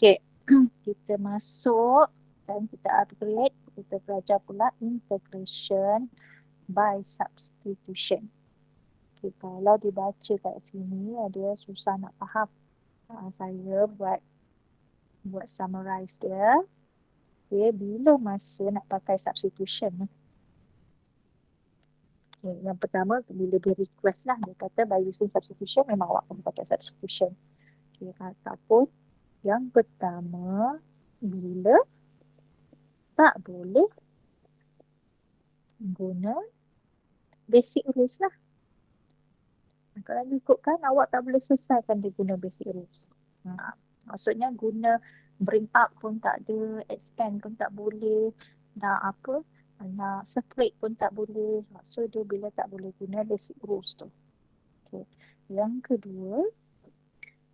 Okey. Kita masuk dan kita upgrade. Kita belajar pula integration by substitution. Okay, kalau dibaca kat sini dia susah nak faham. Saya buat summarize dia. Okay, bila masa nak pakai substitution ni? Okay, yang pertama bila dia request lah, dia kata by using substitution memang awak kena pakai substitution. Okay, ataupun yang pertama bila tak boleh guna basic rules lah. Kalau ikutkan awak tak boleh selesaikan dia guna basic rules. Maksudnya guna bring up pun tak ada, expand pun tak boleh, nak apa, nak separate pun tak boleh. So dia bila tak boleh guna basic rules tu. Okay. Yang kedua,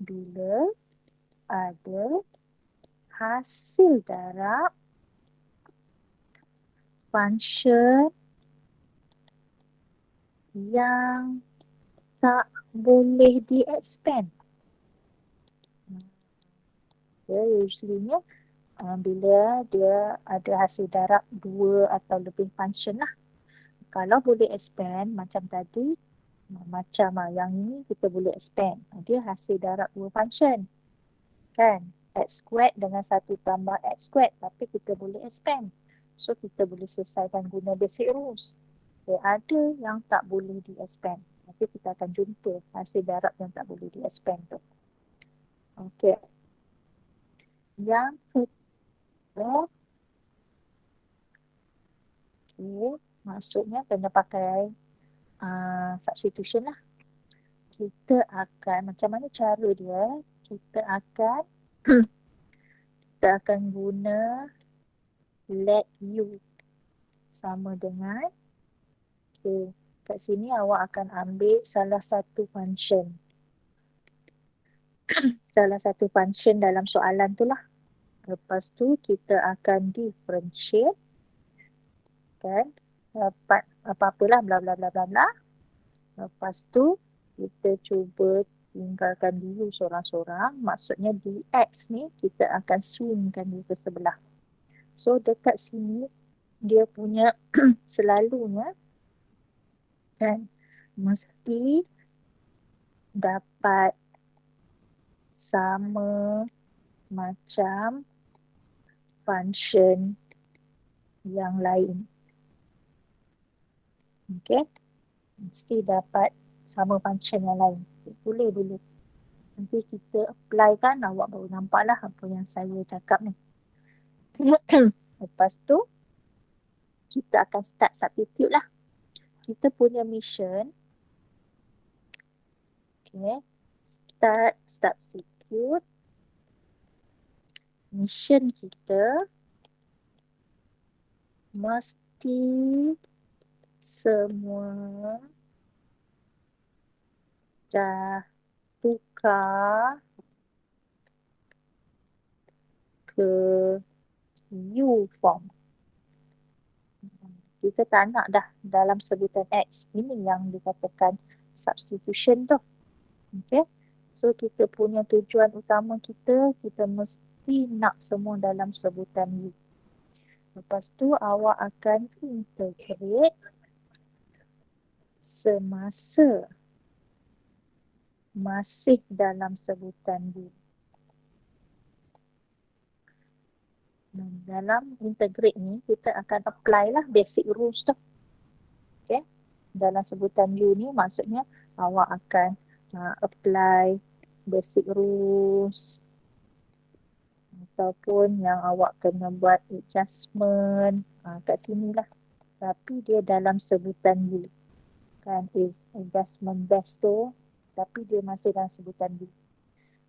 bila ada hasil darab function yang tak boleh di-expand. Usually bila dia ada hasil darab 2 atau lebih function lah. Kalau boleh expand macam tadi, macam yang ini kita boleh expand. Dia hasil darab 2 function. Kan? X squared dengan 1 tambah X squared. Tapi kita boleh expand. So kita boleh selesaikan guna basic rules. Ada yang tak boleh di-expand. Nanti kita akan jumpa hasil darab yang tak boleh di-expand tu. Okey. Yang kedua, maksudnya kena pakai substitution lah. Kita akan, macam mana cara dia? Kita akan guna let u sama dengan, kat sini awak akan ambil salah satu function. Salah satu function dalam soalan tu lah. Lepas tu kita akan differentiate. Kan? Dapat apa-apalah bla bla bla bla bla. Lepas tu kita cuba tinggalkan dulu sorang-sorang. Maksudnya dx ni kita akan swingkan dia ke sebelah. So dekat sini dia punya selalunya kan mesti dapat sama macam function yang lain. Okay. Mesti dapat sama function yang lain. Boleh dulu. Nanti kita apply kan, awak baru nampak lah apa yang saya cakap ni. Lepas tu, kita akan start substitute lah. Kita punya mission. Okay. Start substitute. Mission kita mesti semua dah tukar ke U form. Kita tak nak dah dalam sebutan X. Ini yang dikatakan substitution tu. Okay. So kita punya tujuan utama kita mesti nak semua dalam sebutan U. Lepas tu awak akan integrate semasa masih dalam sebutan U. Dalam integrate ni kita akan apply lah basic rules tu. Okay. Dalam sebutan U ni maksudnya awak akan apply basic rules ataupun yang awak kena buat adjustment kat sini lah. Tapi dia dalam sebutan U. Kan is adjustment best tu tapi dia masih dalam sebutan U.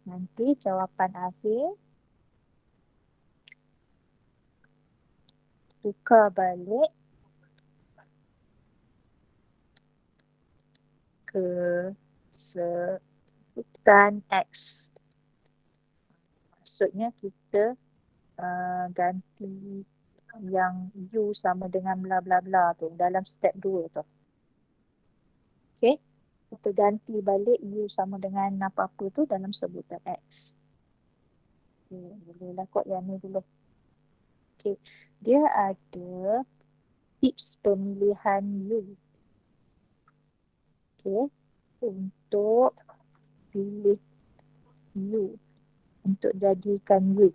Nanti jawapan akhir tukar balik ke sebutan X. Maksudnya kita ganti yang U sama dengan bla bla bla tu dalam step 2 tu. Okay. Kita ganti balik U sama dengan apa-apa tu dalam sebutan X. Bolehlah kot yang ni dulu. Okay. Dia ada tips pemilihan U. Okay. Untuk pilih U. Untuk jadikan U.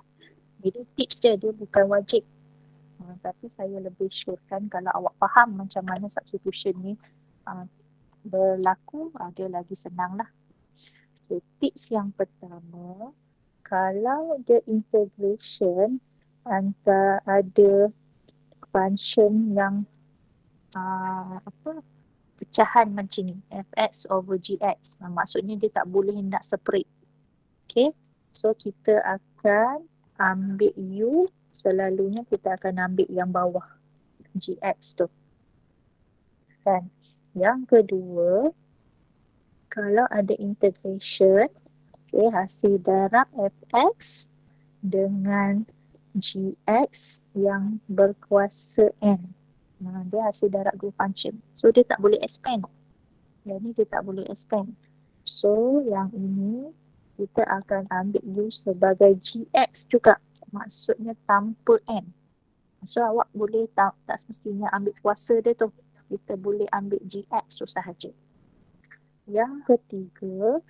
Jadi tips dia bukan wajib. Tapi saya lebih syorkan kalau awak faham macam mana substitution ni berlaku, dia lagi senang lah. Okay, tips yang pertama, kalau the integration antara ada function yang pecahan macam ni, fx over gx, maksudnya dia tak boleh nak separate. Okay, so kita akan ambil u, selalunya kita akan ambil yang bawah gx tu kan. Yang kedua, kalau ada integration, okay, hasil darab fx dengan gx yang berkuasa n. Dia hasil darab dua function. So dia tak boleh expand. Yang ni dia tak boleh expand. So yang ini kita akan ambil u sebagai gx juga. Maksudnya tanpa n. So awak boleh tak semestinya ambil kuasa dia tu. Kita boleh ambil gx tu sahaja. Yang ketiga,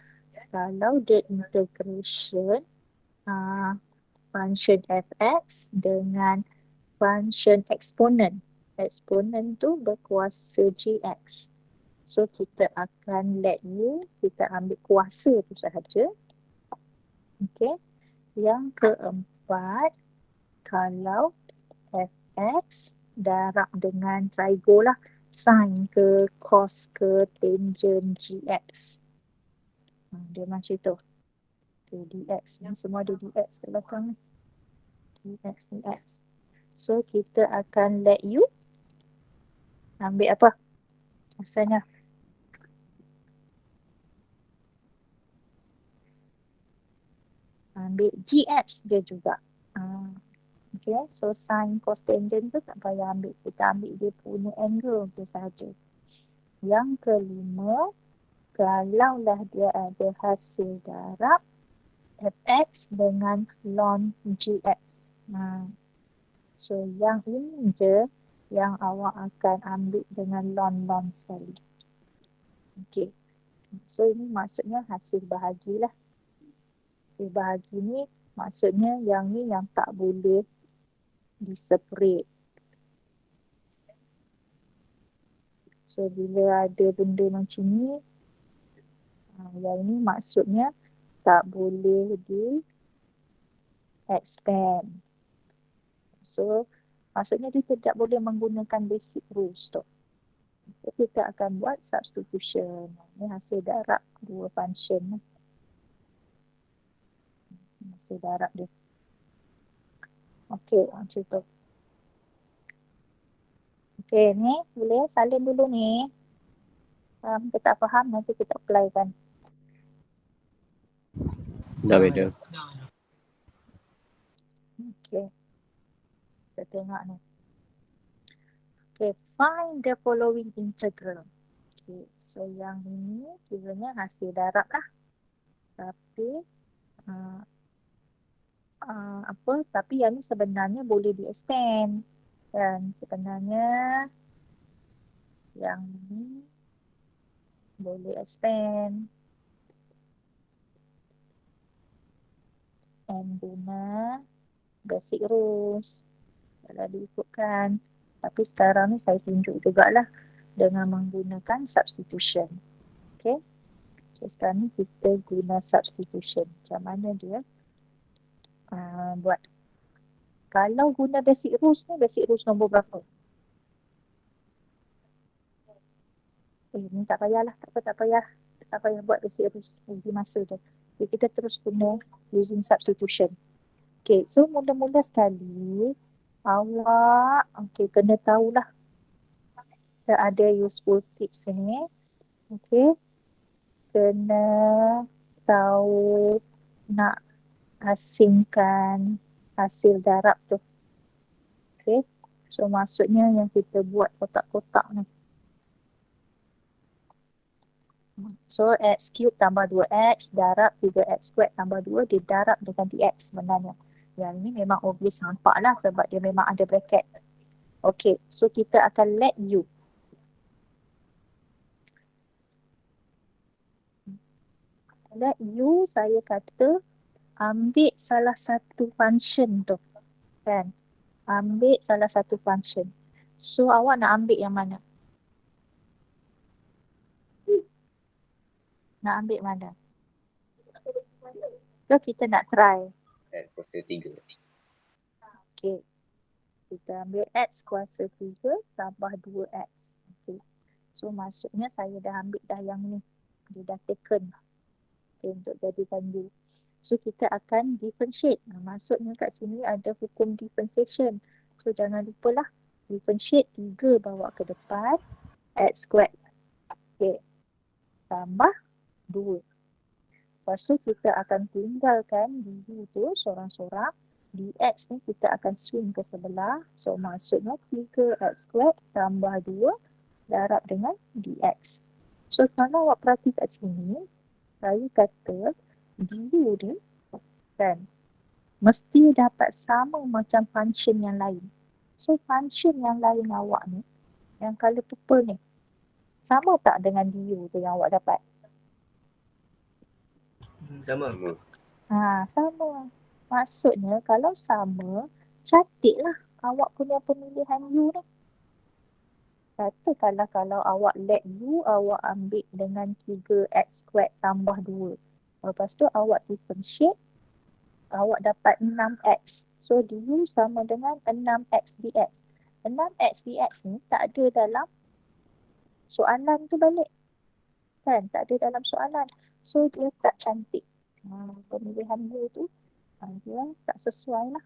kalau the integration function fx dengan function exponent. Exponent tu berkuasa gx. So kita akan let u, kita ambil kuasa tu sahaja. Okay. Yang keempat, kalau fx darab dengan trigo lah, sin ke cos ke tangent gx. Dia macam tu. Dx ni semua ada dx kat belakang ni. Dx. So kita akan let u ambil apa? Asalnya ambil gx dia juga. Okay, so sin cos tangent tu tak payah ambil. Kita ambil dia punya angle je sahaja. Yang kelima, kalaulah dia ada hasil darab fx dengan ln gx. So yang ini je yang awak akan ambil dengan ln sekali. Okay. So ini maksudnya hasil bahagi lah. Hasil bahagi ni maksudnya yang ni yang tak boleh diseparate. So bila ada benda macam ni, yang ni maksudnya tak boleh di expand. So maksudnya dia tidak boleh menggunakan basic rules tu. So, kita akan buat substitution. Ini hasil darab dua function. Hasil darab dia. Okey, macam tu. Okey, ni boleh salin dulu ni. Kita tak faham, nanti kita apply kan. Dah beda. Okey. Kita tengok ni. Okay, find the following integral. Okay, so yang ini kiranya hasil darab lah. Tapi tapi yang ni sebenarnya boleh di-expand. Dan sebenarnya yang ni boleh expand. And guna basic rules. Kalau diikutkan. Tapi sekarang ni saya tunjuk jugalah dengan menggunakan substitution. Okay. So sekarang ni kita guna substitution. Macam mana dia buat? Kalau guna basic rules ni, basic rules nombor berapa? Ni tak payahlah, tak payah buat basic rules. Lagi masa je. Okay, kita terus guna using substitution. Okay, so mula-mula sekali, awak kena tahulah ada useful tips ni. Okay, kena tahu nak asingkan hasil darab tu. Okay, so maksudnya yang kita buat kotak-kotak ni. So X cube tambah 2X darab 3X squared tambah 2 dia darab dengan DX sebenarnya. Yang ini memang obvious nampak lah sebab dia memang ada bracket. Okay, so kita akan let U. Let U saya kata ambil salah satu function tu. Kan? Ambil salah satu function. So awak nak ambil yang mana? Nak ambil mana? So kita nak try. X kuasa 3. Okay. Kita ambil X kuasa 3 tambah 2X. Okay. So maksudnya saya dah ambil dah yang ni. Dia dah taken. Okay, untuk jadikan U. So kita akan differentiate. Maksudnya kat sini ada hukum differentiation. So jangan lupalah. Differentiate 3 bawa ke depan. X squared. Okay. Tambah 2. Lepas tu kita akan tinggalkan du tu sorang-sorang. Dx ni kita akan swing ke sebelah. So maksudnya 3x squared tambah 2 darab dengan dx. So kalau awak perhati kat sini, saya kata du ni kan mesti dapat sama macam function yang lain. So function yang lain awak ni, yang colour purple ni, sama tak dengan du tu yang awak dapat? Sama. Sama. Maksudnya kalau sama, cantiklah awak punya pemilihan U ni. Katakanlah kalau awak let U, awak ambil dengan 3x squared tambah 2. Lepas tu awak differentiate, awak dapat 6x. So du sama dengan 6x dx. 6x dx ni tak ada dalam soalan tu balik. Kan? Tak ada dalam soalan. So dia tak cantik. Pemilihan U tu dia tak sesuai lah.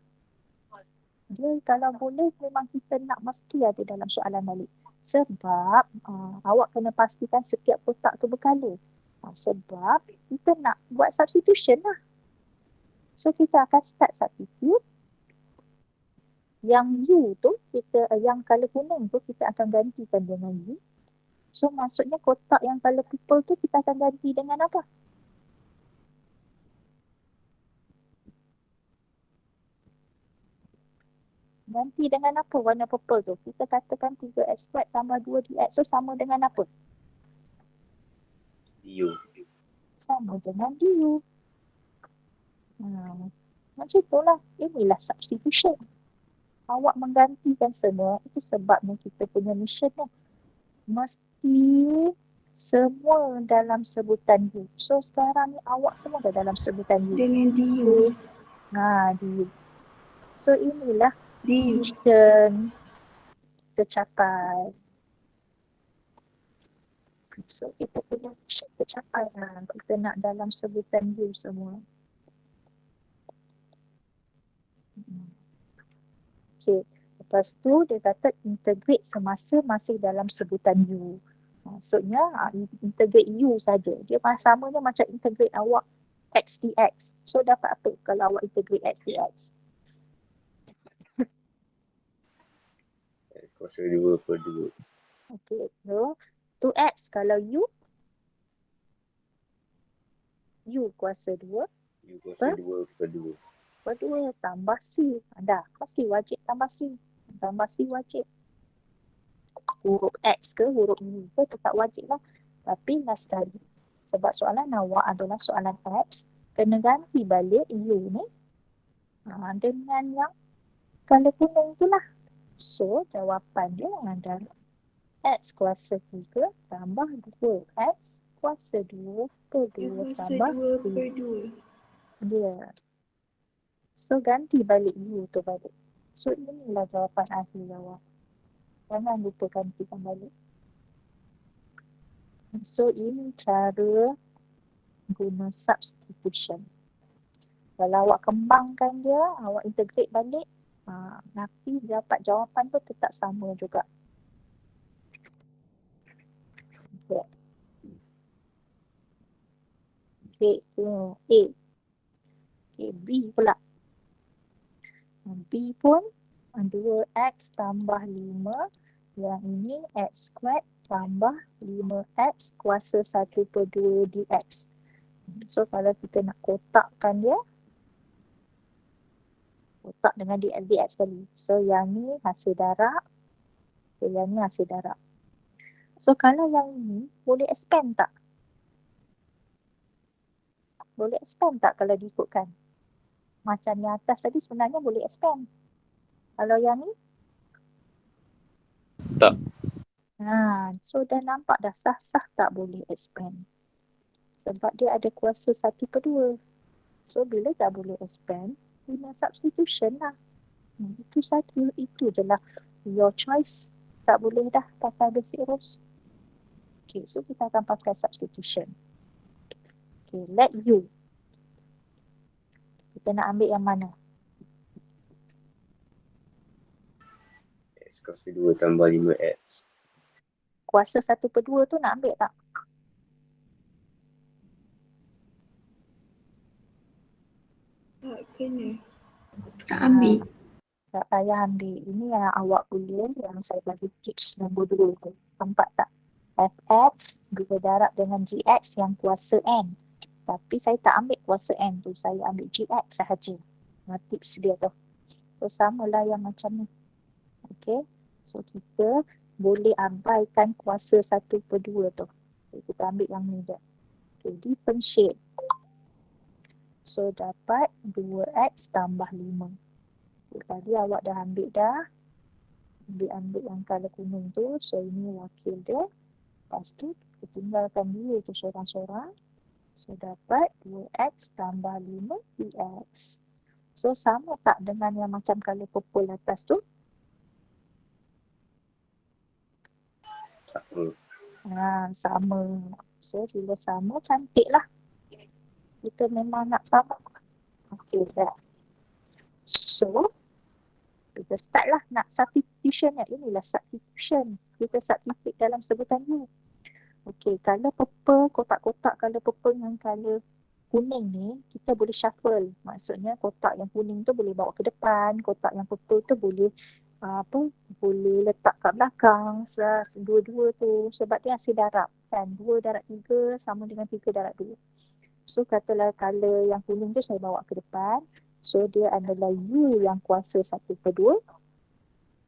Dia kalau boleh memang kita nak mesti ada dalam soalan balik. Sebab awak kena pastikan setiap kotak tu berkala. Sebab kita nak buat substitution lah. So kita akan start substitute. Yang U tu, yang colour kuning tu kita akan gantikan dengan U. So maksudnya kotak yang colour purple tu kita akan ganti dengan apa? Ganti dengan apa warna purple tu? Kita katakan 3x squared tambah 2 dx. So sama dengan apa? Du. Sama dengan du. Macam itulah. Inilah substitution. Awak menggantikan semua. Itu sebabnya kita punya mission ni. Mesti semua dalam sebutan U. So sekarang ni awak semua dah dalam sebutan U. Dengan du. Du. So inilah Du. mission tercapai. So kita punya mission tercapai lah. Kita nak dalam sebutan U semua. Okay. Lepas tu dia kata integrate semasa masih dalam sebutan U. Maksudnya integrate U saja. Dia samanya macam integrate awak X dx. So dapat apa kalau awak integrate X dx? X kuasa 2 per 2. Okay. So 2x kalau U kuasa 2 U kuasa 2 per 2. per 2 tambah C. Dah. Pasti wajib tambah C. Tambah C wajib. Huruf X ke huruf U ke tetap wajib lah. Tapi last sekali. Sebab soalan awak adalah soalan X. Kena ganti balik U ni dengan yang colour kuning tu lah. So jawapan dia adalah X kuasa 3 tambah 2X kuasa 2 per 2 tambah 2 per 2. dia. So ganti balik U tu balik. So inilah jawapan akhir awak. Jangan lupa gantikan balik. So ini cara guna substitution. Kalau awak kembangkan dia, awak integrate balik, nanti dapat jawapan tu tetap sama juga. Okay. Okay, A. Okay, B pula. B pun 2x tambah 5. Yang ini x squared tambah 5x kuasa 1/2 dx. So kalau kita nak kotakkan dia, kotak dengan dx kali. So yang ni hasil darab, yang ni hasil darab. So kalau yang ni boleh expand tak? Boleh expand tak kalau diikutkan? Macam yang atas tadi sebenarnya boleh expand. Kalau yang ni? Tak. So dah nampak dah sah-sah tak boleh expand. Sebab dia ada kuasa 1/2. So bila tak boleh expand, guna substitution lah. Itu saja, itu je lah your choice. Tak boleh dah pakai basic rules. Okay, so kita akan pakai substitution. Okay, let U. Kita nak ambil yang mana? X kuasa 2 tambah 5X. Kuasa 1/2 tu nak ambil tak? Tak kena. Tak ambil. Tak payah ambil. Ini yang awak boleh, yang saya bagi tips nombor 2 tu. Nampak tak? Fx bila darab dengan Gx yang kuasa N. Tapi saya tak ambil kuasa N tu. Saya ambil Gx sahaja. Tips dia tu. So samalah yang macam ni. Okay. So kita boleh abaikan kuasa 1/2 tu. Okay, kita ambil yang ni je. Okay, differentiate. So dapat 2x tambah 5. Okay, tadi awak dah ambil dah. Ambil yang color kuning tu. So ini wakil dia. Lepas tu kita tinggalkan dia tu seorang-seorang. So dapat 2x tambah 5 dx. So sama tak dengan yang macam color purple atas tu? Sama. So bila sama cantik lah. Kita memang nak sama. Okay dah. So kita start lah nak substitution ni. Inilah substitution. Kita substitute dalam sebutan ni. Okay, color purple, kotak-kotak color purple dengan color kuning ni, kita boleh shuffle. Maksudnya kotak yang kuning tu boleh bawa ke depan, kotak yang purple tu boleh boleh letak kat belakang, dua-dua tu. Sebab dia hasil darab kan. 2 darab 3 sama dengan 3 darab 2. So katalah color yang kuning tu saya bawa ke depan. So dia adalah U yang kuasa 1/2.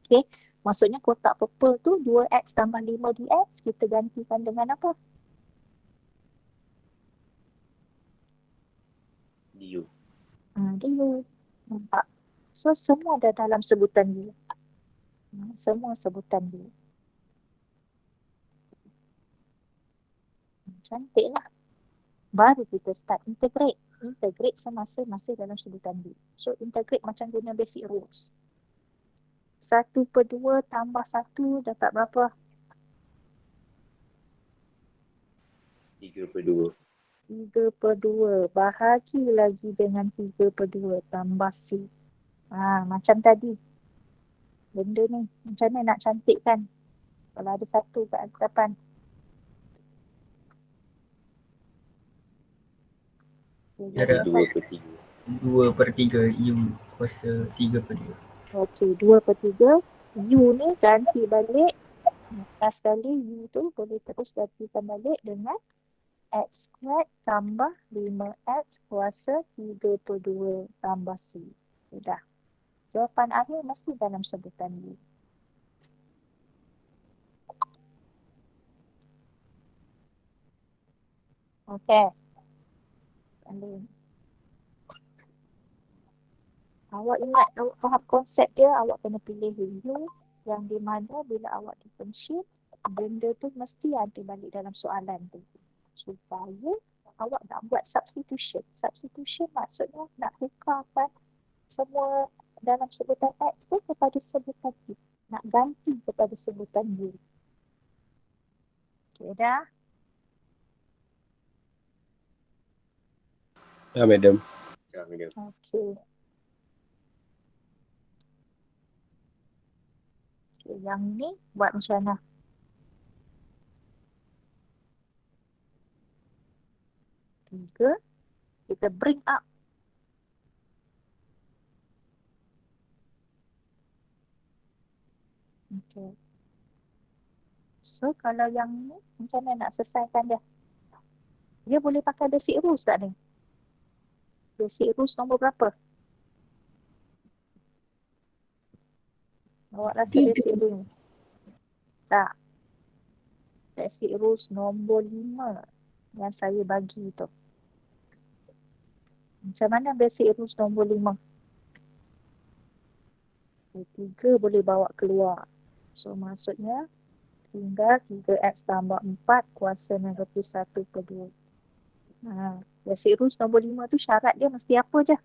Okay. Maksudnya kotak purple tu 2x tambah 5 dx kita gantikan dengan apa? Du. Du. Nampak? So semua dah dalam sebutan U. Semua sebutan U. Cantik lah. Baru kita start integrate. Integrate semasa masih dalam sebutan U. So integrate macam guna basic rules. 1/2 tambah 1 dapat berapa? 3/2. 3/2. Bahagi lagi dengan 3/2 tambah C. Macam tadi. Benda ni. Macam mana nak cantikkan? Kalau ada 1 kat depan. Darab 2/3. 2/3 U kuasa 3/2. Okey, 2/3. U ni ganti balik. Last kali U tu boleh terus gantikan balik dengan X squared tambah 5X kuasa 3/2 tambah C. Sudah. Jawapan akhir mesti dalam sebutan U. Okey. Awak ingat, awak faham konsep dia, awak kena pilih U yang di mana bila awak differentiate, benda tu mesti ada balik dalam soalan tu. Supaya awak nak buat substitution. Substitution maksudnya nak tukarkan semua dalam sebutan X tu kepada sebutan U. Nak ganti kepada sebutan U. Okay dah? Ya, madam. Ya, madam. Okay. Okay, yang ni buat macam mana? Tiga. Kita bring up. Okay. So kalau yang ni macam mana nak selesaikan dia? Dia boleh pakai basic rules tak ni? Basic rules nombor berapa? Awak rasa 3. basic rules? Tak. Basic rules nombor 5 yang saya bagi tu. Macam mana basic rules nombor 5? 3 boleh bawa keluar. So maksudnya tinggal 3x tambah 4 kuasa negatif 1/2. Basic rules nombor 5 tu syarat dia mesti apa je?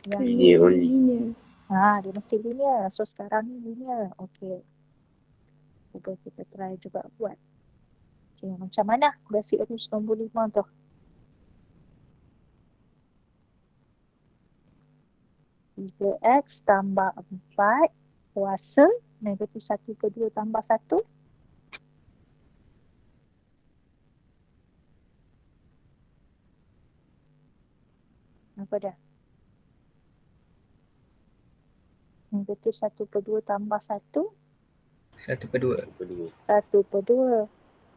Yang Linear only. Linear. dia mesti linear. So sekarang ni linear. Okay. Cuba kita try juga buat. Okay, macam mana basic rules nombor 5 tu? 3x tambah 4 kuasa negatif 1/2 tambah 1. Apa dah? Negatif 1/2 tambah 1. 1/2. Kedua. 1/2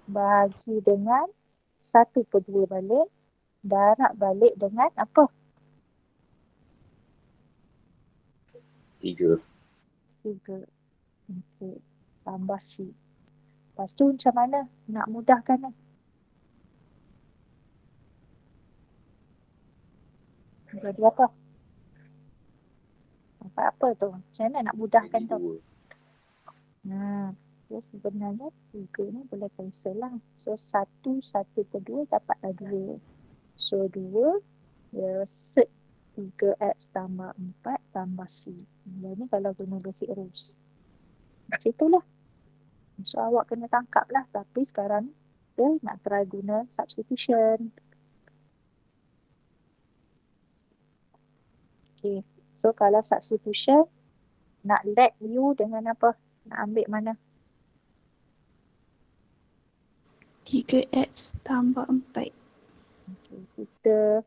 bahagi dengan 1/2 balik. Darab balik dengan apa? 3. 3. Okay. Tambah C. Lepas tu macam mana nak mudahkan ni? Jadi apa? Apa tu? Macam mana nak mudahkan tu? 2. Dia sebenarnya 3 ni boleh cancel lah. So 1/2 dapatlah 2. So 2 dia set 3x tambah 4 tambah C. Yang ni kalau guna basic rules. Macam itulah. So awak kena tangkap lah. Tapi sekarang kita nak try guna substitution. Okay. So kalau substitution nak let U dengan apa? Nak ambil mana? 3x tambah 4. Okay. Kita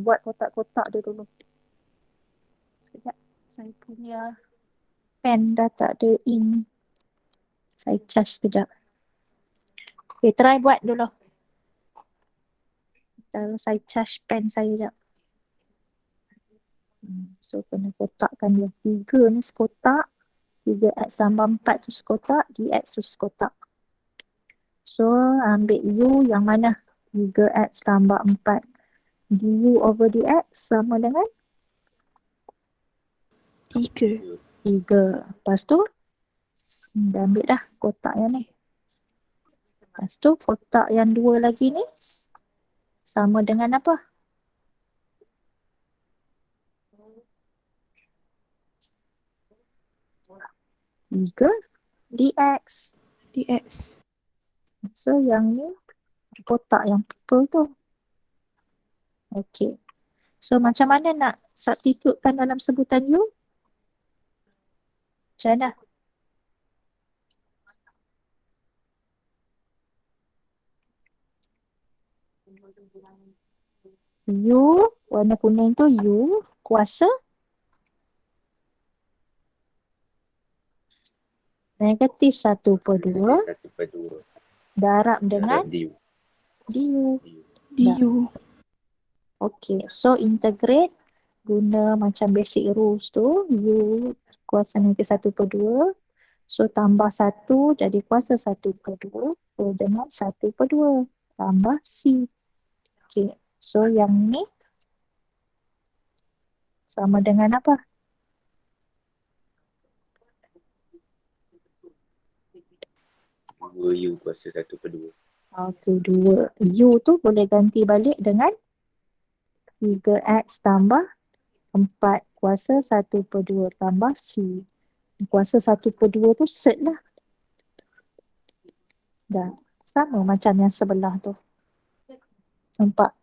buat kotak-kotak dia dulu. Sekejap. Saya punya pen dah tak ada ink. Saya charge sekejap. Okay, try buat dulu. Kalau saya charge pen saya sekejap. So, kena kotakkan dia. 3 ni sekotak. 3x tambah 4 tu sekotak. dx tu sekotak. So, ambil U yang mana? 3x tambah 4. du over dx sama dengan 3. 3. Lepas tu, dah ambil dah kotak yang ni. Lepas tu, kotak yang 2 lagi ni sama dengan apa? 3 dx. dx. So, yang ni kotak yang purple tu. Okay. So, macam mana nak substitutekan dalam sebutan U? Macam mana? U, warna kuning tu U, kuasa negatif 1/2 1/2. darab dengan Du. du. du. Okay, so integrate guna macam basic rules tu. U kuasa negatif 1/2. So tambah 1 jadi kuasa 1/2. So dengan 1/2 tambah C. Okay, so yang ni sama dengan apa? Dua U kuasa 1/2. Okay, 2. U tu boleh ganti balik dengan 3x tambah 4 kuasa 1/2 tambah C. Kuasa 1/2 tu set lah. Dah. Sama macam yang sebelah tu. Nampak?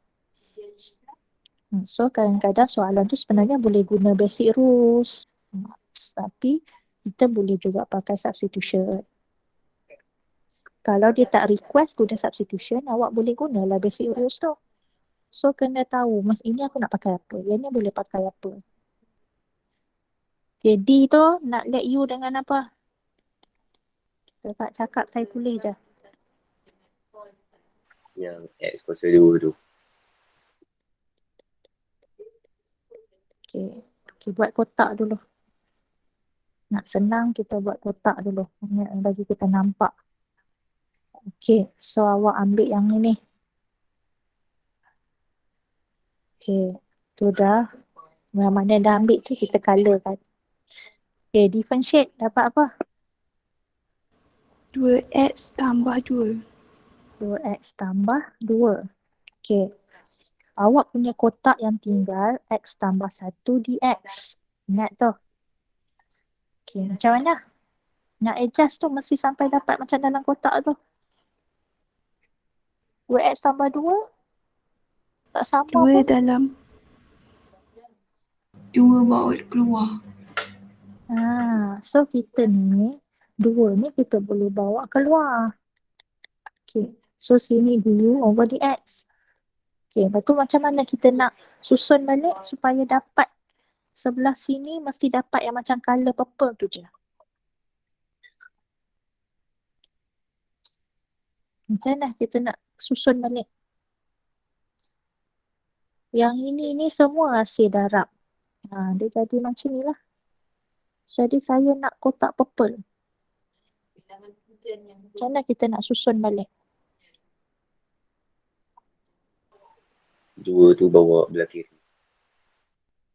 So kadang-kadang soalan tu sebenarnya boleh guna basic rules. Tapi kita boleh juga pakai substitution. Kalau dia tak request guna substitution, awak boleh gunalah basic rules tu. So kena tahu, ini aku nak pakai apa. Yang ni boleh pakai apa. Okay, D tu nak let U dengan apa? Kakak cakap saya tulis je. Yang X kuasa 2 tu. Okay. Okay, buat kotak dulu. Nak senang kita buat kotak dulu. Bagi kita nampak. Okay, so awak ambil yang ini. Okay, tu dah. Yang mana dah ambil tu kita colourkan. Okay, differentiate dapat apa? 2X tambah 2. 2X tambah 2. Okay. Awak punya kotak yang tinggal X tambah 1 dx. Ingat tu. Okay, macam mana? Nak adjust tu mesti sampai dapat macam dalam kotak tu. 2X tambah 2 tak sama 2 pun. dalam 2 bawa keluar. So kita ni 2 ni kita boleh bawa keluar. Okay. So sini du over dx. Okay, lepas tu macam mana kita nak susun balik supaya dapat sebelah sini mesti dapat yang macam colour purple tu je. Macam mana kita nak susun balik? Yang ini semua hasil darab. Dia jadi macam ni lah. Jadi saya nak kotak purple. Macam mana kita nak susun balik? 2 tu bawa belah kiri.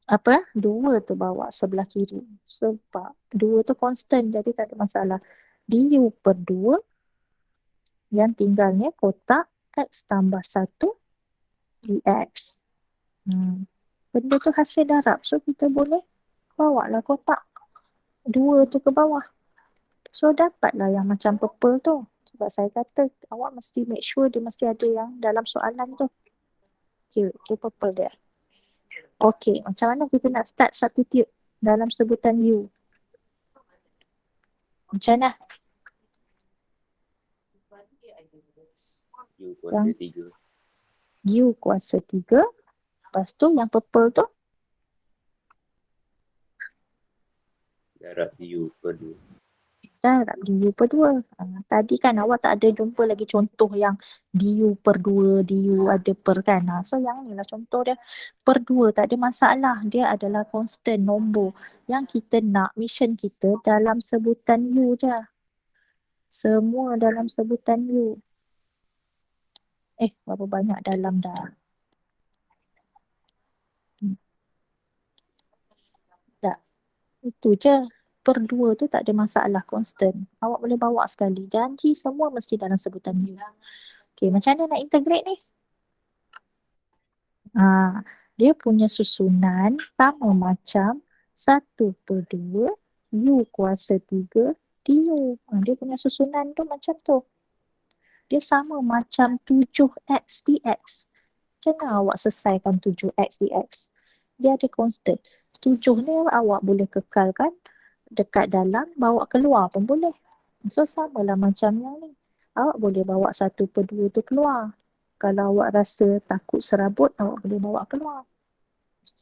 Apa? 2 tu bawa sebelah kiri. Sebab 2 tu constant jadi tak ada masalah. Du per 2 yang tinggalnya kotak X tambah 1 dx. Benda tu hasil darab. So kita boleh bawa lah kotak 2 tu ke bawah. So dapatlah yang macam purple tu. Sebab saya kata awak mesti make sure dia mesti ada yang dalam soalan tu. Okay, tu purple dia. Okay, macam mana kita nak start substitute dalam sebutan U? Macam mana? U kuasa 3. U kuasa 3. Lepas tu yang purple tu Darab U per 2. darab du per 2. Tadi kan awak tak ada jumpa lagi contoh yang du per 2, du ada per kan. So yang ni lah contoh dia. Per 2 tak ada masalah. Dia adalah constant nombor yang kita nak mission kita dalam sebutan U je. Semua dalam sebutan U. Berapa banyak dalam dah. Tak. Itu je. Per 2 tu tak ada masalah constant. Awak boleh bawa sekali. Janji semua mesti dalam sebutan U. Okay, macam mana nak integrate ni? Dia punya susunan sama macam 1 per 2 U kuasa 3 du. Dia punya susunan tu macam tu. Dia sama macam 7x dx. Macam mana awak selesaikan 7x dx? Dia ada constant. 7 ni awak boleh kekalkan dekat dalam, bawa keluar pun boleh. So samalah macam yang ni. Awak boleh bawa 1 per 2 tu keluar. Kalau awak rasa takut serabut, awak boleh bawa keluar.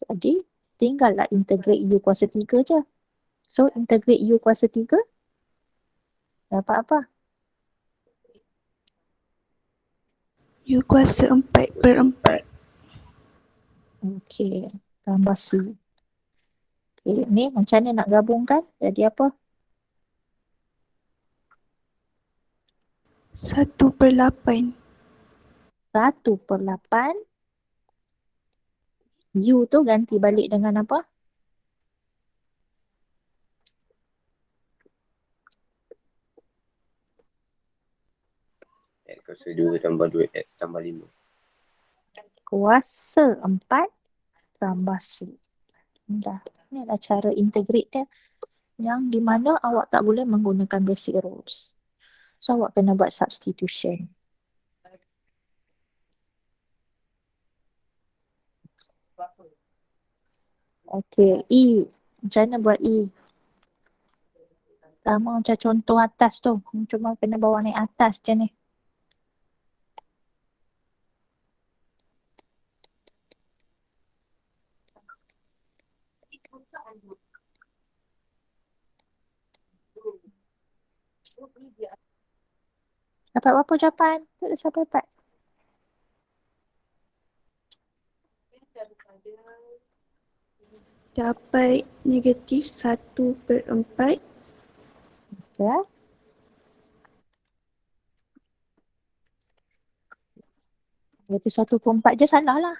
Jadi, tinggallah integrate U kuasa 3 je. So, integrate U kuasa 3, dapat apa? U kuasa 4 per 4. Okey, tambah C. Okay, ni macam mana nak gabungkan? Jadi apa? 1 per 8. 1 per 8. U tu ganti balik dengan apa? X kuasa 2 tambah 2X tambah 5. Kuasa 4 tambah C. Dah. Ni adalah cara integrate dia. Yang di mana awak tak boleh menggunakan basic rules. So, awak kena buat substitution. Okey, E. Macam mana buat E? Sama macam contoh atas tu. Cuma kena bawa naik atas je ni. Dapat berapa jawapan? Tak ada siapa dapat. Dapat negatif 1/4. Okay. Negatif 1/4 je salah lah.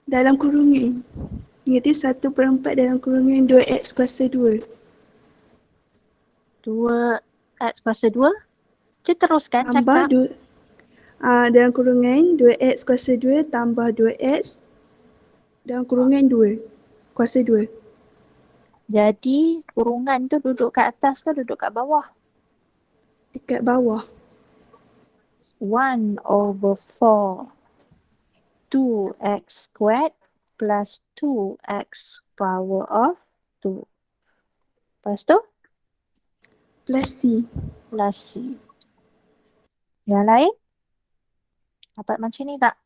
Dalam kurungan. Negatif 1/4 dalam kurungan 2x kuasa 2. 2x kuasa 2. Dia teruskan Tambah cakap. dalam kurungan 2x kuasa 2 tambah 2x dalam kurungan 2 kuasa 2. Jadi kurungan tu duduk kat atas ke duduk kat bawah? Dekat bawah. 1/4 2x squared plus 2x power of 2. Lepas tu Plus C. plus C. Yang lain? Dapat macam ni tak?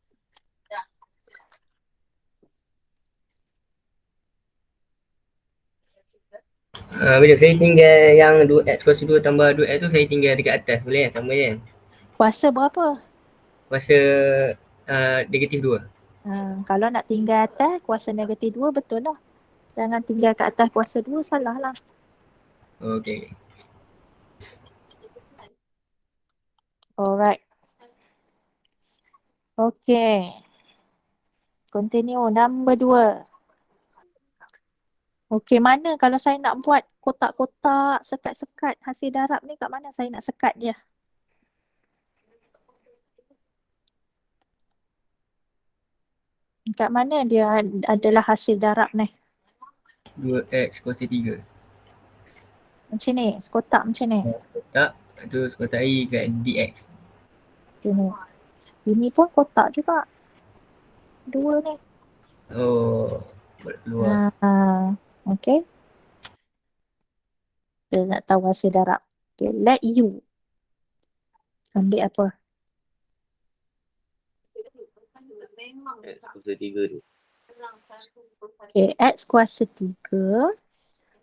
Bila saya tinggal yang 2x kuasa 2 tambah 2x tu saya tinggal dekat atas boleh kan? Sama kan? Kuasa berapa? Kuasa negatif 2. Kalau nak tinggal atas kuasa negatif 2 betul lah. Jangan tinggal kat atas kuasa 2 salah lah. Okay. Alright. Okay. Continue. Number 2. Okay, mana kalau saya nak buat kotak-kotak, sekat-sekat hasil darab ni, kat mana saya nak sekat dia? Kat mana dia adalah hasil darab ni? 2x kuasa 3. Macam ni, sekotak macam ni. Kotak, tu kotak I kat dx. Sini. Ini pun kotak juga. 2 ni. Oh, buat keluar. Okay. Kita nak tahu hasil darab. Okay, let U ambil apa? X kuasa 3 tu. Okay, X kuasa 3.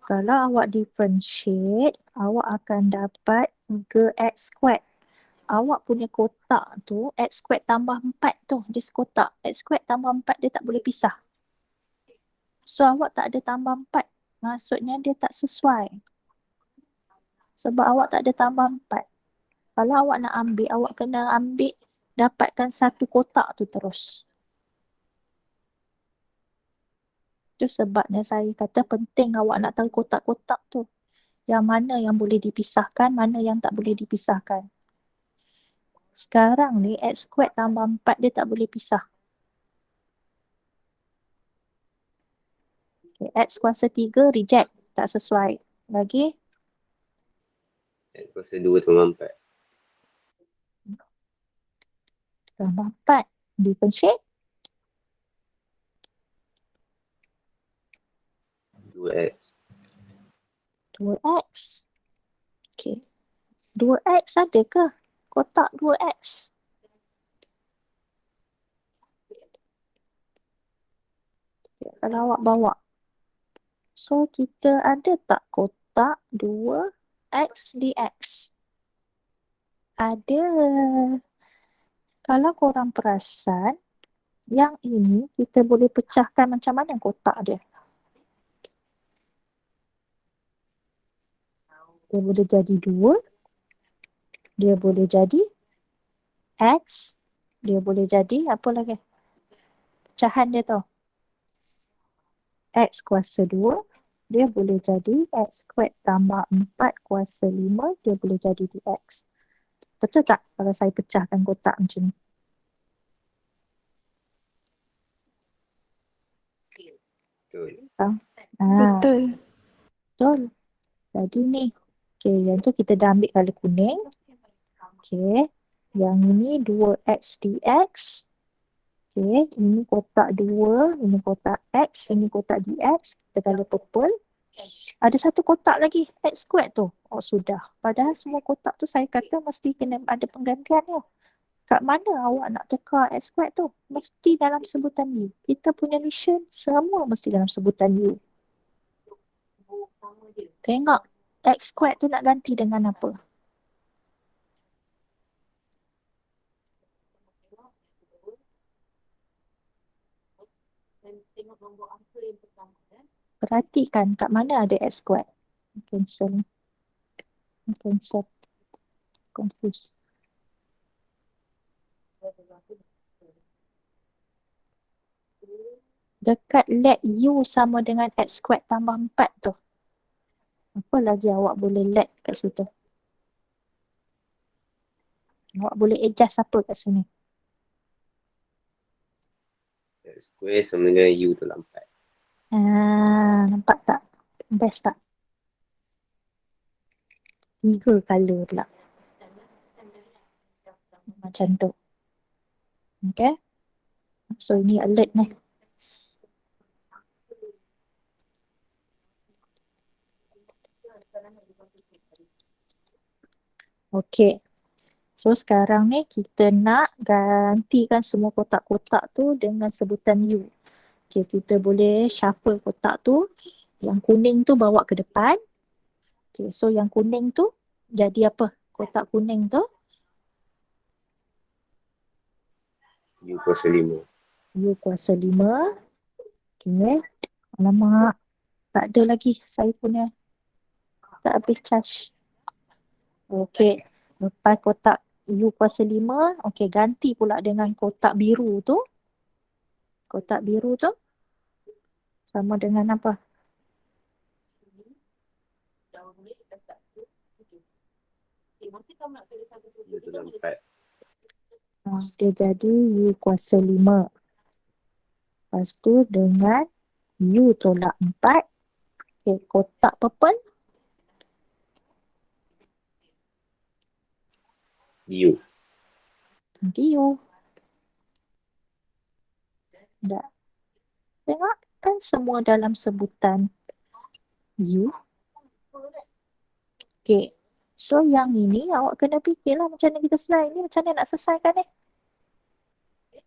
Kalau awak differentiate, awak akan dapat 3x squared. Awak punya kotak tu, x squared tambah 4 tu, dia sekotak. X squared tambah 4 dia tak boleh pisah. So, awak tak ada tambah 4. Maksudnya dia tak sesuai. Sebab awak tak ada tambah 4. Kalau awak nak ambil, awak kena ambil, dapatkan satu kotak tu terus. Itu sebabnya saya kata penting awak nak tahu kotak-kotak tu. Yang mana yang boleh dipisahkan, mana yang tak boleh dipisahkan. Sekarang ni x squared tambah 4 dia tak boleh pisah. Okay, x kuasa 3 reject. Tak sesuai. Lagi? X kuasa 2 tambah 4. Tambah 4. Differentiate. 2x. 2x. Okay. 2x ada ke? Kotak 2x. Okay, kalau awak bawa. So, kita ada tak kotak 2x dx? Ada. Kalau korang perasan, yang ini kita boleh pecahkan macam mana kotak dia? Dia boleh jadi 2. Dia boleh jadi x. Dia boleh jadi apa lagi? Pecahan dia tu. X kuasa 2. Dia boleh jadi x squared tambah 4 kuasa 5. Dia boleh jadi dx. Betul tak kalau saya pecahkan kotak macam ni? Betul. Betul. Betul. Jadi ni. Okay, yang tu kita dah ambil colour kuning. Okay. Yang ini 2x dx. Okay, ini kotak 2, ini kotak x, ini kotak dx. Kita colour purple. Ada satu kotak lagi, x squared tu. Oh, sudah. Padahal semua kotak tu saya kata mesti kena ada penggantian dia. Kat mana awak nak tukar x squared tu? Mesti dalam sebutan U. Kita punya mission semua mesti dalam sebutan U. Tengok. X squared tu nak ganti dengan apa? Perhatikan kat mana ada X squared. Cancel. Cancel. Confuse. Dekat let U sama dengan X squared tambah 4 tu. Apa lagi awak boleh let kat situ? Awak boleh adjust apa kat sini? X square sama dengan U tolak 4. Nampak tak? Best tak? 3 color pula. Macam tu. Okay? So ini alert ni. Okay. So sekarang ni kita nak gantikan semua kotak-kotak tu dengan sebutan U. Okay, kita boleh shuffle kotak tu. Yang kuning tu bawa ke depan. Okay, so yang kuning tu jadi apa? Kotak kuning tu U kuasa 5. U kuasa 5. Okay. Alamak. Tak ada lagi saya punya. Tak habis charge. Okay. Lepas kotak U kuasa 5. Okay, ganti pula dengan kotak biru tu. Kotak biru tu sama dengan apa? U tolak 4. Dia jadi U kuasa 5. Lepas tu dengan U tolak 4. Okay, kotak purple U. nanti U. Dah. Tengok kan semua dalam sebutan U. Okay. So yang ini awak kena fikirlah macam mana kita selesai ni. Macam mana nak selesaikan ni?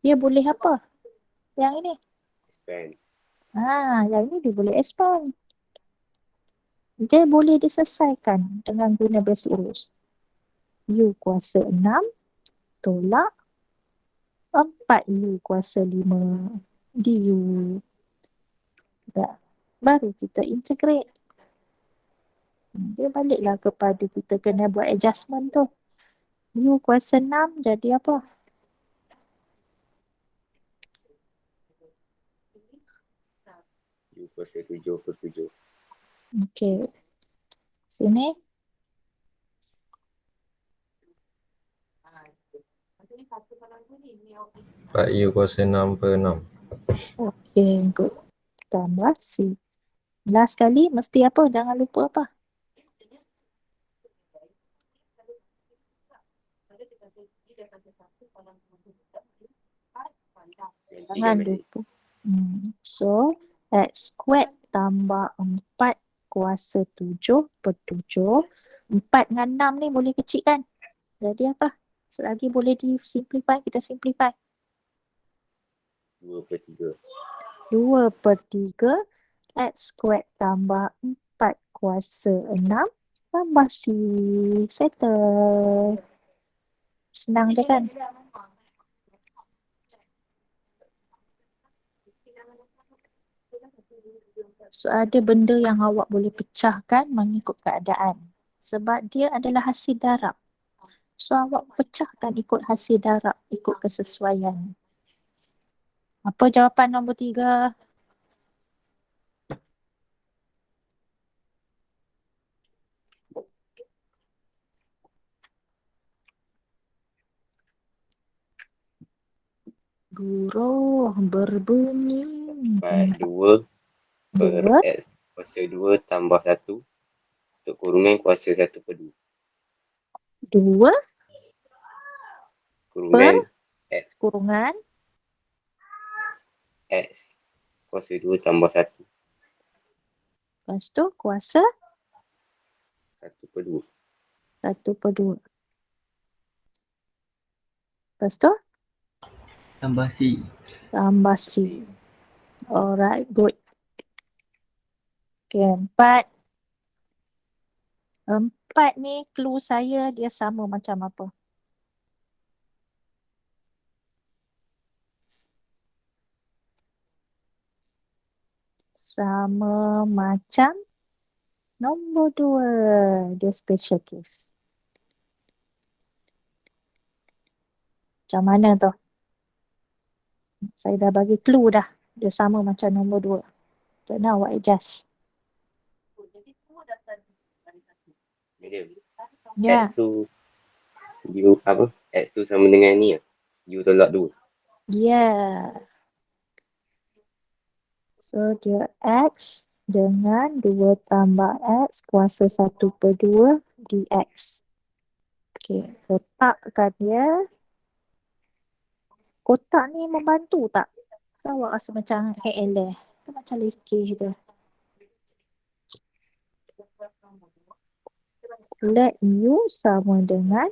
Dia boleh apa? Yang ini. Expand. Yang ini dia boleh expand. Dia boleh diselesaikan dengan guna basic rules. U kuasa 6 tolak 4U kuasa 5 DU. Dah. Baru kita integrate. Dia baliklah kepada kita kena buat adjustment tu. U kuasa 6 jadi apa? U kuasa 7/7. Okey. Sini. Pak U kuasa 6/6. Okey, good. Tambah C. Last kali mesti apa? Jangan lupa apa? Jangan lupa. So, X squared tambah 4 kuasa 7/7. 4 dengan 6 ni boleh kecil kan? Jadi apa? Selagi boleh di-simplify, kita simplify. 2/3. 2/3 X squared tambah 4 kuasa 6 tambah C. Settle. Senang je kan? So ada benda yang awak boleh pecahkan mengikut keadaan. Sebab dia adalah hasil darab. So awak pecahkan ikut hasil darab, ikut kesesuaian. Apa jawapan nombor 3? Guruh berbunyi. 2 per Dua. X kuasa 2 tambah 1. Untuk kurungan kuasa 1/2. 2 Kurungan X kurungan X kuasa 2 tambah 1. lepas tu kuasa 1/2. 1/2. Lepas tu Tambah C. tambah C. Alright, good. Okay, 4 4 ni clue saya dia sama macam apa? Sama macam nombor 2. Dia special case. Macam mana tu? Saya dah bagi clue dah. Dia sama macam nombor 2. So now what adjust? Madam, Ya. X tu U apa? X tu sama dengan ni lah. U tolak 2. Ya. So dia X dengan 2 tambah X kuasa 1/2 dx. Okay. Letakkan dia. Kotak ni membantu tak? Awak rasa macam HLF. Itu macam lekeh je. Let U sama dengan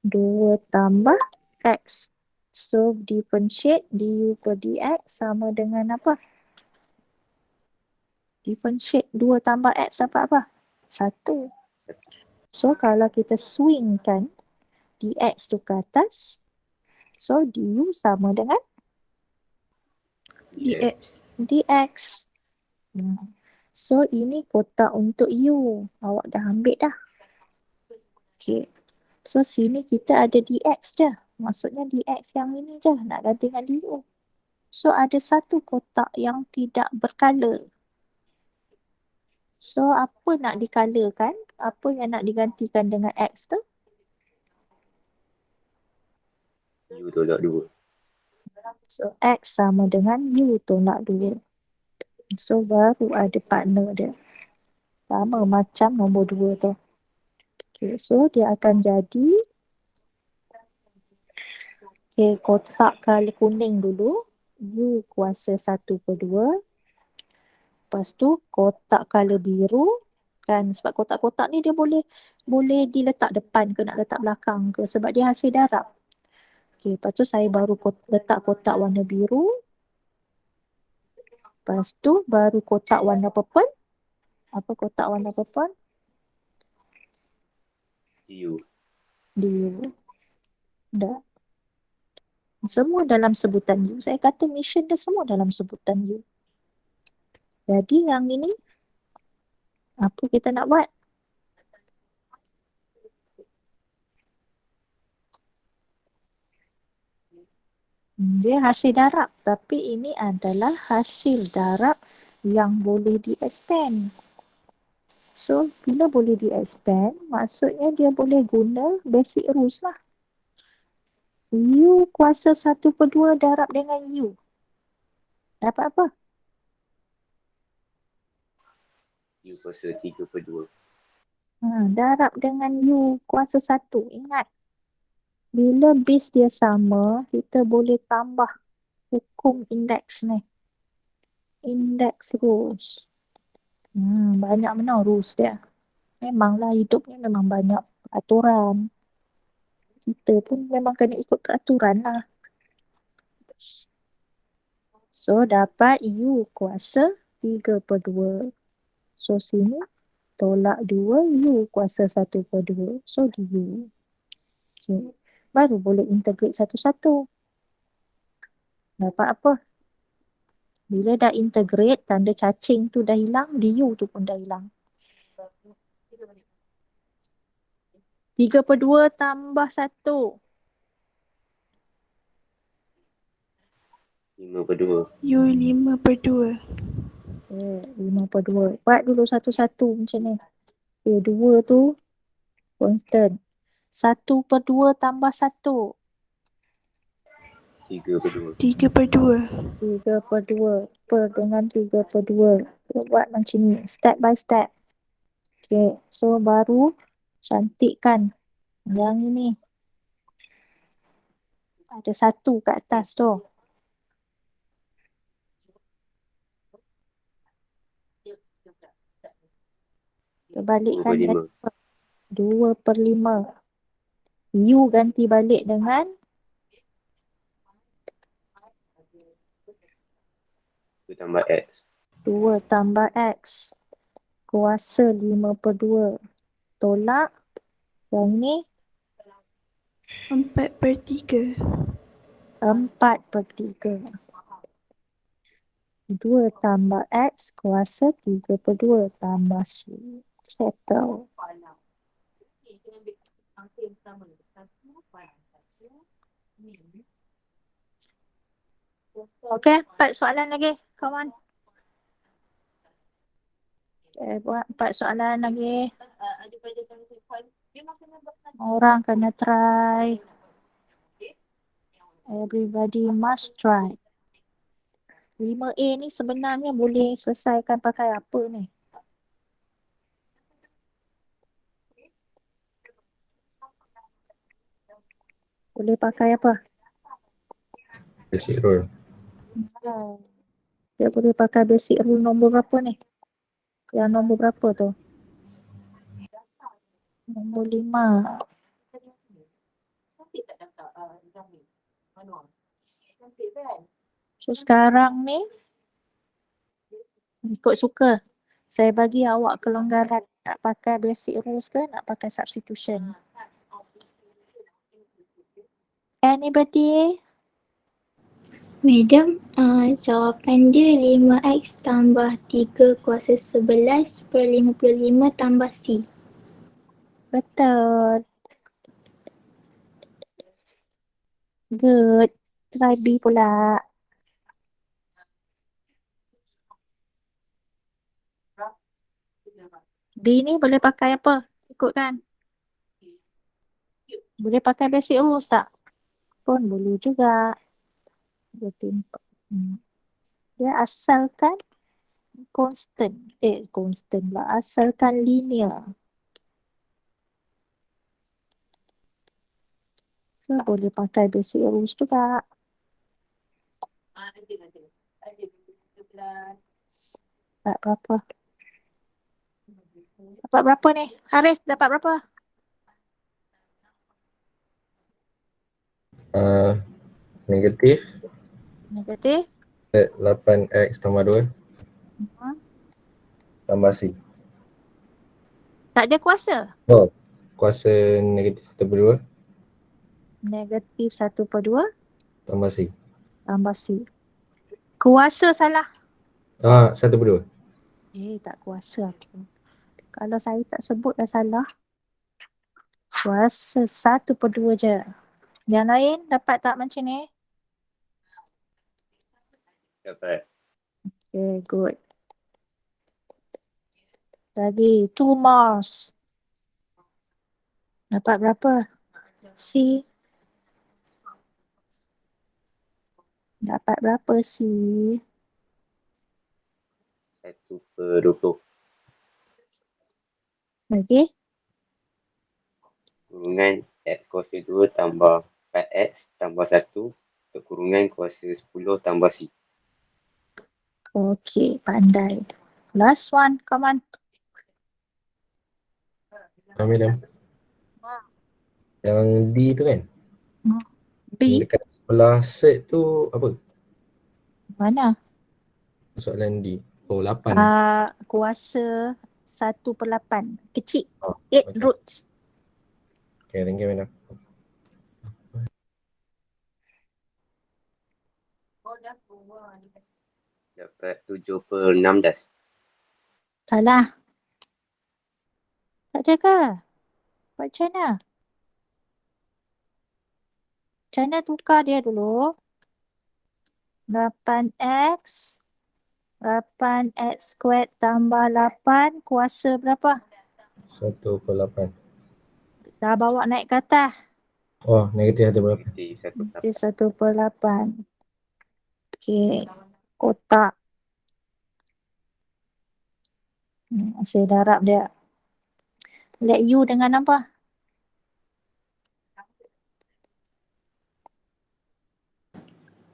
2 tambah X. So differentiate du per dx sama dengan apa? Differentiate 2 tambah X dapat apa? 1. So kalau kita swingkan dx tu ke atas, so du sama dengan dx. dx. So ini kotak untuk U. Awak dah ambil dah. Okay. So sini kita ada dx je. Maksudnya dx yang ini je. Nak ganti dengan du. So ada satu kotak yang tidak berkala. So apa nak dikalakan? Apa yang nak digantikan dengan x tu? U tolak 2. So x sama dengan u tolak 2. So baru ada partner dia. Sama macam nombor 2 tu. Okay, so dia akan jadi kotak color kuning dulu. U kuasa 1/2. Lepas tu kotak color biru. Kan sebab kotak-kotak ni dia boleh diletak depan ke nak letak belakang ke. Sebab dia hasil darab. Okay, lepas tu saya baru letak kotak warna biru. Lepas tu baru kotak warna purple. Apa kotak warna purple? U. Du. Dah. Semua dalam sebutan U. Saya kata mission dia semua dalam sebutan U. Jadi yang ini, apa kita nak buat? Dia hasil darab. Tapi ini adalah hasil darab yang boleh di-expand. So, bila boleh di-expand, maksudnya dia boleh guna basic rules lah. U kuasa 1/2 darab dengan U. Dapat apa? U kuasa 3/2. Darab dengan U kuasa 1. Ingat. Bila base dia sama, kita boleh tambah hukum indeks ni. Index rules. Banyak mana rules dia. Memanglah hidup ni memang banyak peraturan. Kita pun memang kena ikut peraturan lah. So dapat U kuasa 3/2. So sini tolak 2 U kuasa 1/2. So du. Okay. Baru boleh integrate satu-satu. Dapat apa? Bila dah integrate, tanda cacing tu dah hilang, du tu pun dah hilang. 3/2 tambah 1. 5/2. U 5/2. 5/2. Buat dulu satu-satu macam ni. 2 tu constant. 1/2 tambah 1. 3/2. 3/2. 3/2 per dengan 3/2. Buat macam ni. Step by step. Okay. So baru cantikkan yang ini. Ada 1 kat atas tu. Terbalikkan 2/5. U ganti balik dengan 2 tambah X. 2 tambah X kuasa 5/2. Tolak. Yang ni 4/3. 4/3. 2 tambah X kuasa 3/2 tambah C. Settle. Okay, 4 soalan lagi. Come on. Okay, buat 4 soalan lagi. Orang kena try. Everybody must try. 5A ni sebenarnya boleh selesaikan pakai apa ni? Boleh pakai apa? Basic rule. Dia boleh pakai basic rule nombor berapa ni? Yang nombor berapa tu? Nombor 5. So sekarang ni ikut suka. Saya bagi awak kelonggaran nak pakai basic rules ke nak pakai substitution. Anybody? Madam, jawapan dia 5x tambah 3 kuasa 11 per 55 tambah C. Betul. Good. Try B pula. B ni boleh pakai apa? Ikutkan. Boleh pakai basic rules tak? Pun boleh juga. Dia asalkan constant. Constant lah. Asalkan linear. So, boleh pakai basic rules juga. Dapat berapa? Dapat berapa ni? Harif dapat berapa? Negatif Negatif. 8x tambah 2 tambah C. Tak ada kuasa. Oh, kuasa negatif 1/2 Negatif 1/2 tambah C. tambah C. Kuasa salah. 1/2. Tak kuasa aku. Kalau saya tak sebut dah salah. Kuasa 1/2 je. Yang lain dapat tak macam ni? Dapat. Okay, good. Lagi 2 Mars. Dapat berapa? C. Dapat berapa C? 1/20. Lagi? Kurungan X kuasa 2 tambah 4X tambah 1 kurungan kuasa 10 tambah C. Okay, pandai. Last one, come on. Madam. Yang D tu kan? B. Yang dekat sebelah set tu apa? Mana? Soalan D. Oh, 8. Kuasa 1/8. Kecil. Oh, 8 okay. roots. Okay, thank you, madam. Dapat 7/16. Salah. Tak ada ke? Buat macam mana? Macam mana tukar dia dulu? 8x. 8x squared tambah 8 kuasa berapa? 1/8. Dah bawa naik ke atas. Oh, negatif 1/8. Negatif 1/8. 1/8. Okay. Kotak. Saya darab dia. Let U dengan apa?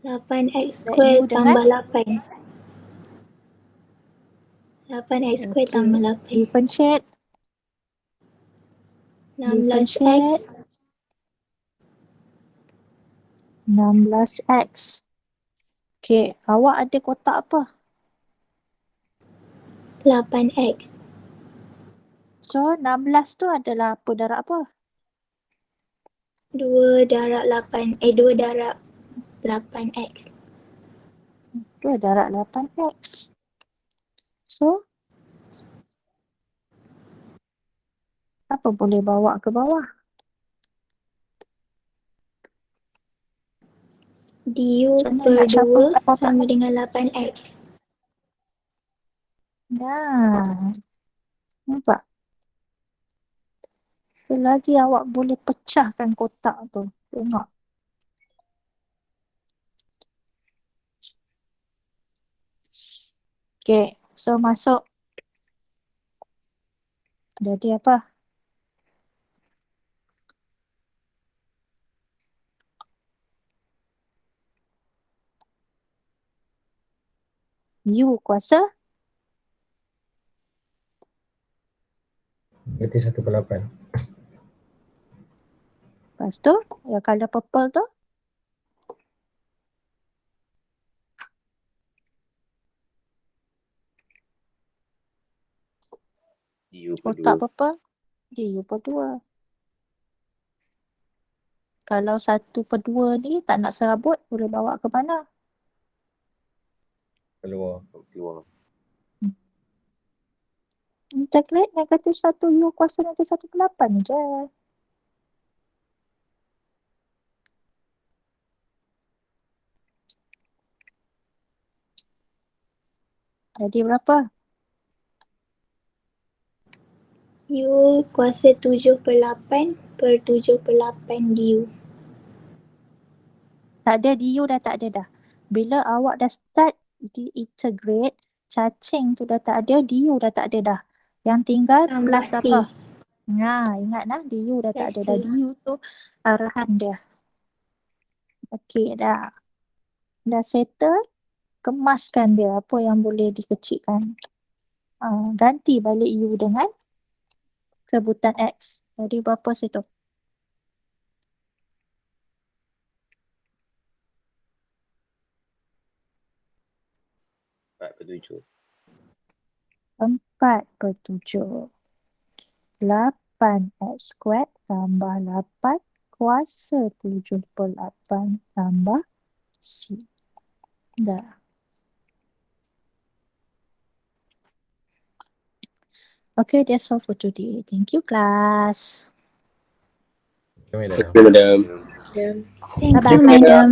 Lapan X Let square U dengan? tambah 8. 8x square tambah 8. Differentiate. 16x. 16x. Okay, awak ada kotak apa? 8x. So 16 tu adalah apa, darab apa? 2 darab 8, 2 darab 8x. 2 darab 8x. So apa boleh bawa ke bawah? Du Macam mana per nak campur 2 sama dengan 8x. Nah, nampak? Selagi awak boleh pecahkan kotak tu. Tengok. Okay, so masuk. Jadi apa? U kuasa Negatif 1/8. lepas tu yang colour purple tu U per kotak 2. purple D U per 2. Kalau 1/2 ni tak nak serabut boleh bawa ke mana? Keluar. Keluar. Integrate negatif 1 U kuasa negatif 1/8 je. Jadi berapa? U kuasa 7/8 per 7/8 du. Tak ada DU dah tak ada dah. Bila awak dah start diintegrate, cacing tu dah tak ada, DU dah tak ada dah. Yang tinggal Tambah plus C. apa? Nah, ingat nah DU dah tak ada Plus dah. C. DU tu arahan dia. Okey dah. Dah settle, kemaskan dia apa yang boleh dikecilkan. Ganti balik U dengan sebutan X. Jadi berapa situ? 4/7. 4/7. 8x squared tambah 8 kuasa 7/8 tambah C. Dah. Okay, that's all for today. Thank you, class. Okay, madam. Madam. Thank Bye-bye. you, madam.